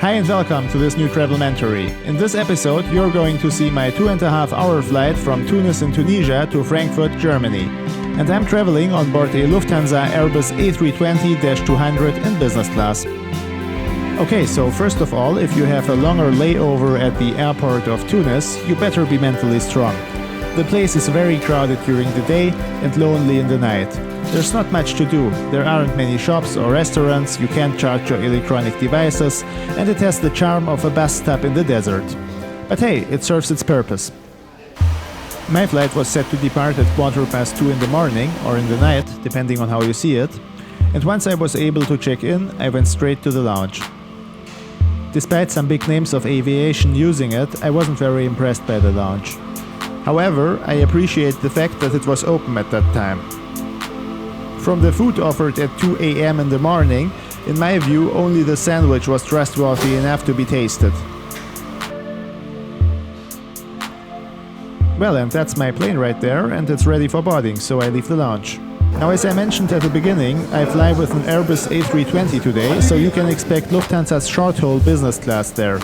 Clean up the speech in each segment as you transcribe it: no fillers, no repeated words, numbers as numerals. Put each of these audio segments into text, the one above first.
Hi and welcome to this new travelmentary. In this episode you're going to see my 2.5-hour flight from Tunis in Tunisia to Frankfurt, Germany. And I'm traveling on board a Lufthansa Airbus A320-200 in business class. Okay, so first of all, if you have a longer layover at the airport of Tunis, you better be mentally strong. The place is very crowded during the day and lonely in the night. There's not much to do, there aren't many shops or restaurants, you can't charge your electronic devices, and it has the charm of a bus stop in the desert. But hey, it serves its purpose. My flight was set to depart at 2:15 in the morning, or in the night, depending on how you see it, and once I was able to check in, I went straight to the lounge. Despite some big names of aviation using it, I wasn't very impressed by the lounge. However, I appreciate the fact that it was open at that time. From the food offered at 2 a.m. in the morning, in my view, only the sandwich was trustworthy enough to be tasted. Well, and that's my plane right there, and it's ready for boarding, so I leave the lounge. Now, as I mentioned at the beginning, I fly with an Airbus A320 today, so you can expect Lufthansa's short-haul business class there.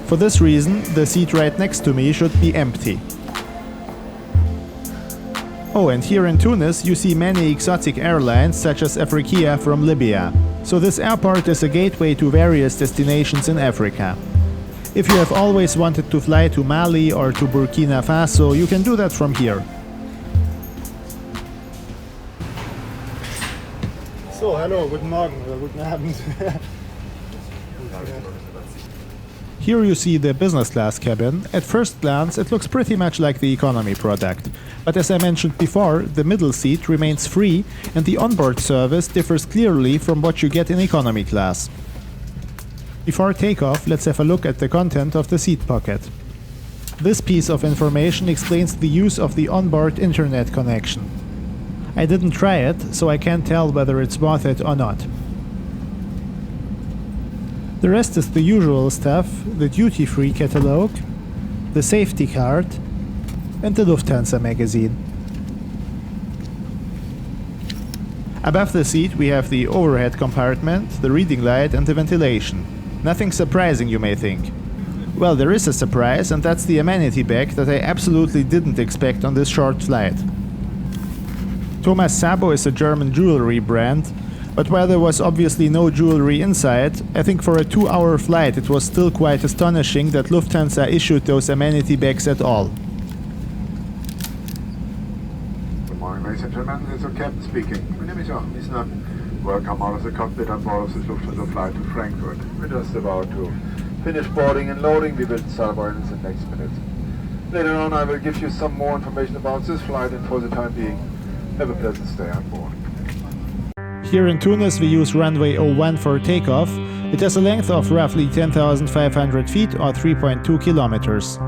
For this reason, the seat right next to me should be empty. Oh, and here in Tunis you see many exotic airlines such as Afrikia from Libya. So this airport is a gateway to various destinations in Africa. If you have always wanted to fly to Mali or to Burkina Faso, you can do that from here. So, hallo, guten Morgen oder guten Abend. Here you see the business class cabin. At first glance it looks pretty much like the economy product. But as I mentioned before, the middle seat remains free and the onboard service differs clearly from what you get in economy class. Before takeoff, let's have a look at the content of the seat pocket. This piece of information explains the use of the onboard internet connection. I didn't try it, so I can't tell whether it's worth it or not. The rest is the usual stuff, the duty-free catalogue, the safety card, and the Lufthansa magazine. Above the seat we have the overhead compartment, the reading light and the ventilation. Nothing surprising, you may think. Well, there is a surprise, and that's the amenity bag that I absolutely didn't expect on this short flight. Thomas Sabo is a German jewelry brand, but while there was obviously no jewelry inside, I think for a 2-hour flight it was still quite astonishing that Lufthansa issued those amenity bags at all. Good morning, ladies and gentlemen, this is Captain speaking. My name is Jochen Isner. Welcome out of the cockpit on board of this Lufthansa flight to Frankfurt. We're just about to finish boarding and loading. We will start boarding in the next minute. Later on I will give you some more information about this flight, and for the time being, have a pleasant stay on board. Here in Tunis we use runway 01 for takeoff. It has a length of roughly 10,500 feet or 3.2 kilometers.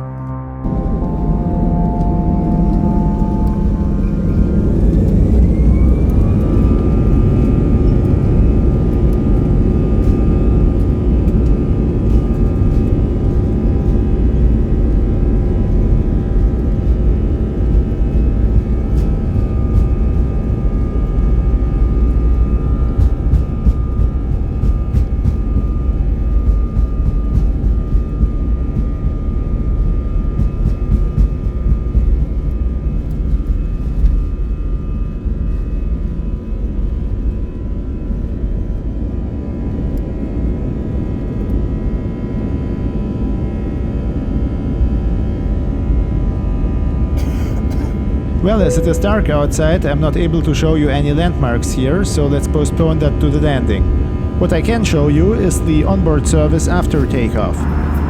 Well, as it is dark outside, I'm not able to show you any landmarks here, so let's postpone that to the landing. What I can show you is the onboard service after takeoff.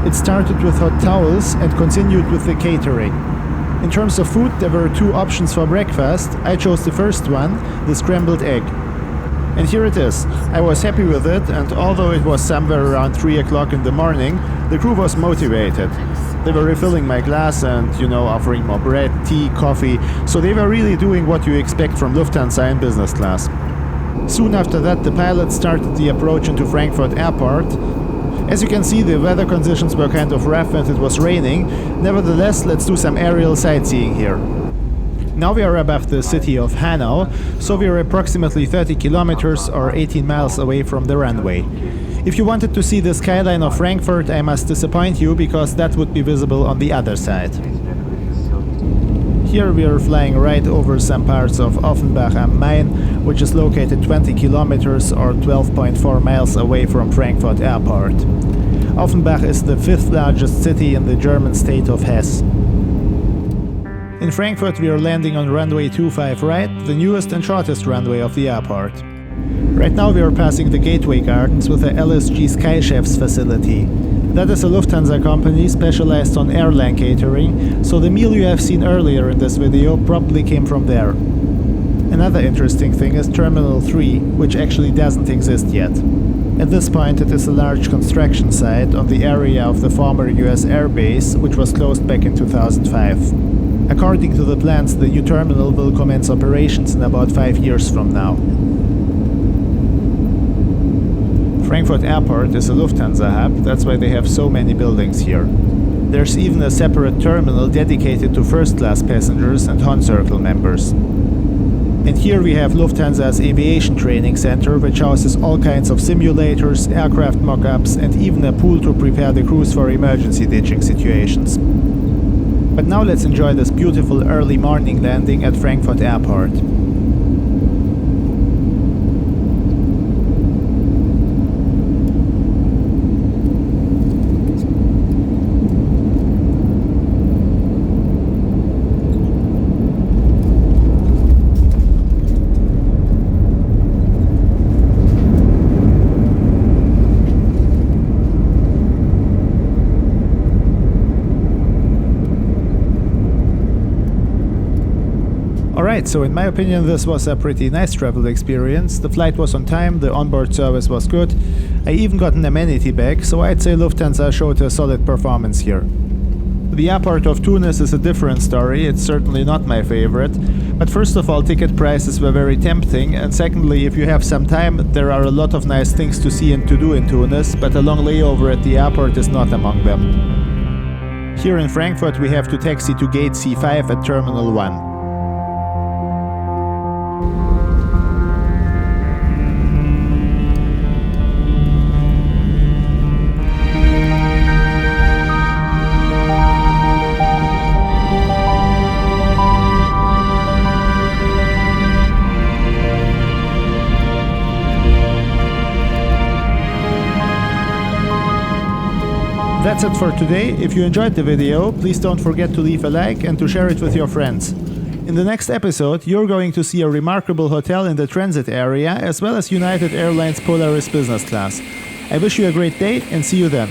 It started with hot towels and continued with the catering. In terms of food, there were 2 options for breakfast. I chose the first one, the scrambled egg. And here it is. I was happy with it, and although it was somewhere around 3 o'clock in the morning, the crew was motivated. They were refilling my glass and, offering more bread, tea, coffee, so they were really doing what you expect from Lufthansa in business class. Soon after that, the pilot started the approach into Frankfurt Airport. As you can see, the weather conditions were kind of rough and it was raining. Nevertheless, let's do some aerial sightseeing here. Now we are above the city of Hanau, so we are approximately 30 kilometers or 18 miles away from the runway. If you wanted to see the skyline of Frankfurt, I must disappoint you, because that would be visible on the other side. Here we are flying right over some parts of Offenbach am Main, which is located 20 kilometers or 12.4 miles away from Frankfurt Airport. Offenbach is the 5th largest city in the German state of Hesse. In Frankfurt we are landing on runway 25 right, the newest and shortest runway of the airport. Right now we are passing the Gateway Gardens with the LSG Sky Chefs facility. That is a Lufthansa company specialized on airline catering, so the meal you have seen earlier in this video probably came from there. Another interesting thing is Terminal 3, which actually doesn't exist yet. At this point it is a large construction site on the area of the former US Air Base, which was closed back in 2005. According to the plans, the new terminal will commence operations in about 5 years from now. Frankfurt Airport is a Lufthansa hub, that's why they have so many buildings here. There's even a separate terminal dedicated to first-class passengers and Horn Circle members. And here we have Lufthansa's Aviation Training Center, which houses all kinds of simulators, aircraft mock-ups, and even a pool to prepare the crews for emergency ditching situations. But now let's enjoy this beautiful early morning landing at Frankfurt Airport. Alright, so in my opinion this was a pretty nice travel experience. The flight was on time, the onboard service was good. I even got an amenity bag, so I'd say Lufthansa showed a solid performance here. The airport of Tunis is a different story, it's certainly not my favorite. But first of all, ticket prices were very tempting, and secondly, if you have some time, there are a lot of nice things to see and to do in Tunis, but a long layover at the airport is not among them. Here in Frankfurt we have to taxi to gate C5 at Terminal 1. That's it for today. If you enjoyed the video, please don't forget to leave a like and to share it with your friends. In the next episode, you're going to see a remarkable hotel in the transit area, as well as United Airlines Polaris Business Class. I wish you a great day and see you then.